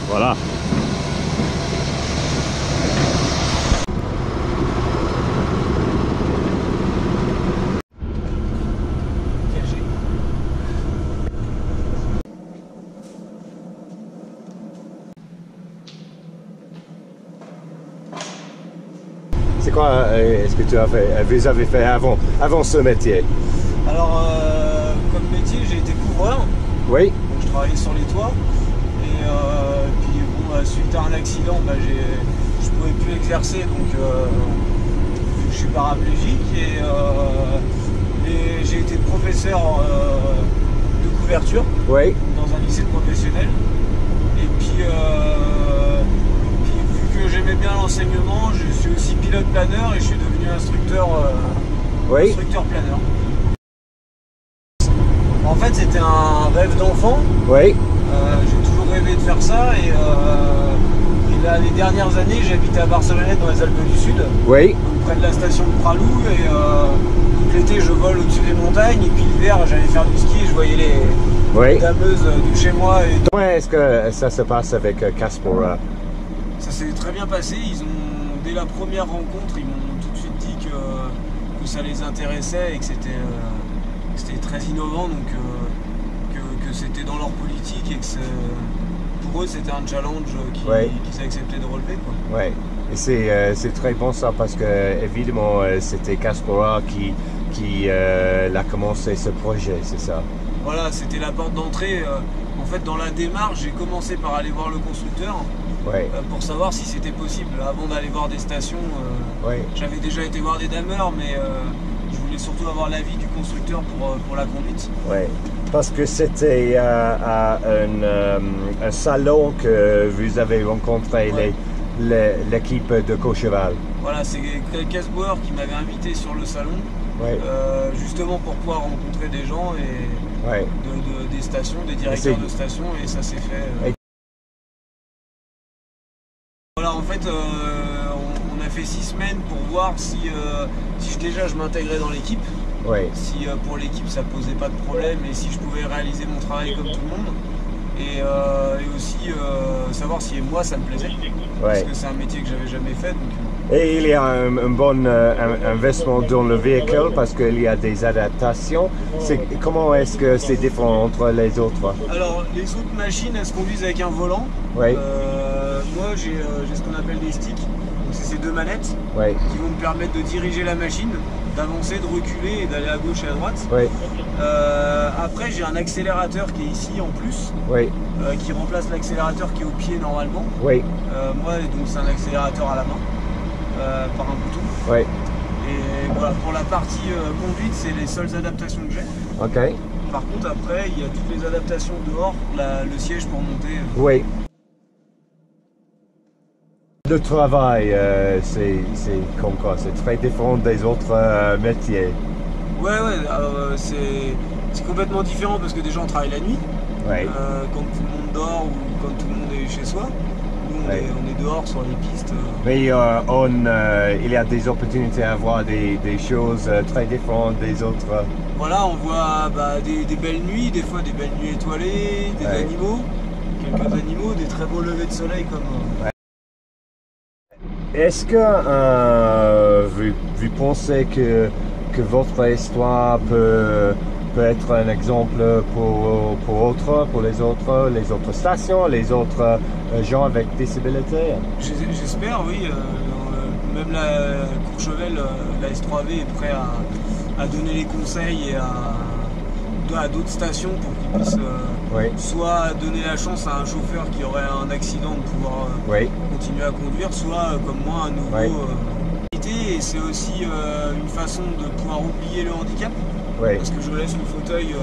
Voilà. C'est quoi est-ce que vous avez fait avant ce métier? Alors, comme métier, j'ai été couvreur. Oui. Donc, je travaillais sur les toits. Et puis, bon, suite à un accident, je pouvais plus exercer. Donc, je suis paraplégique. Et j'ai été professeur de couverture. Oui. Dans un lycée professionnel. Et puis, vu que j'aimais bien l'enseignement, je suis aussi pilote planeur et je suis devenu instructeur planeur. En fait, c'était un rêve d'enfant. Oui. J'ai toujours rêvé de faire ça et là, les dernières années, j'habitais à Barcelonnette dans les Alpes du Sud. Oui. Près de la station de Pralou et l'été, je vole au-dessus des montagnes et puis l'hiver, j'allais faire du ski et je voyais les dameuses de chez moi. Comment est-ce que ça se passe avec Caspora? Ça s'est très bien passé. Dès la première rencontre, ils m'ont tout de suite dit que ça les intéressait et que c'était très innovant, donc que c'était dans leur politique et que pour eux c'était un challenge qu'ils acceptaient de relever, quoi. Ouais. Et c'est très bon ça parce que évidemment c'était Caspora qui a commencé ce projet, c'est ça? Voilà, c'était la porte d'entrée. En fait, dans la démarche, j'ai commencé par aller voir le constructeur. Pour savoir si c'était possible. Avant d'aller voir des stations, j'avais déjà été voir des dameurs, mais je voulais surtout avoir l'avis du constructeur pour la conduite. Parce que c'était à un salon que vous avez rencontré l'équipe de Courchevel. Voilà, c'est Casbauer qui m'avait invité sur le salon, justement pour pouvoir rencontrer des gens et des stations, des directeurs de stations, et ça s'est fait. Voilà, en fait, on a fait 6 semaines pour voir si déjà je m'intégrais dans l'équipe, si pour l'équipe ça posait pas de problème et si je pouvais réaliser mon travail comme tout le monde, et aussi savoir si moi ça me plaisait, parce que c'est un métier que j'avais jamais fait. Et il y a un bon investissement dans le véhicule parce qu'il y a des adaptations. Comment est-ce que c'est différent entre les autres? Alors, les autres machines, elles se conduisent avec un volant. Moi, j'ai ce qu'on appelle des sticks. Donc, c'est ces deux manettes qui vont me permettre de diriger la machine, d'avancer, de reculer et d'aller à gauche et à droite. Après, j'ai un accélérateur qui est ici en plus, qui remplace l'accélérateur qui est au pied normalement. Moi, donc c'est un accélérateur à la main. Par un bouton. Et voilà, pour la partie conduite, c'est les seules adaptations que j'ai. Par contre, après, il y a toutes les adaptations dehors, le siège pour monter. Le travail, c'est comme quoi? C'est très différent des autres métiers. C'est complètement différent parce que déjà on travaille la nuit, quand tout le monde dort ou quand tout le monde est chez soi. On est dehors sur les pistes. Mais il y a des opportunités à voir des choses très différentes des autres. Voilà, on voit des belles nuits, des fois des belles nuits étoilées, des animaux, quelques animaux, des très beaux levers de soleil comme... Est-ce que vous pensez que votre histoire peut être un exemple pour les autres stations, les autres gens avec disabilité? J'espère, oui. Même la Courchevel, la S3V est prêt à donner les conseils et à d'autres stations pour qu'ils puissent soit donner la chance à un chauffeur qui aurait un accident de pouvoir continuer à conduire, soit comme moi un nouveau. Et c'est aussi une façon de pouvoir oublier le handicap, parce que je laisse le fauteuil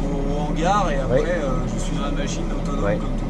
au hangar et après je suis dans la machine autonome comme tout le monde.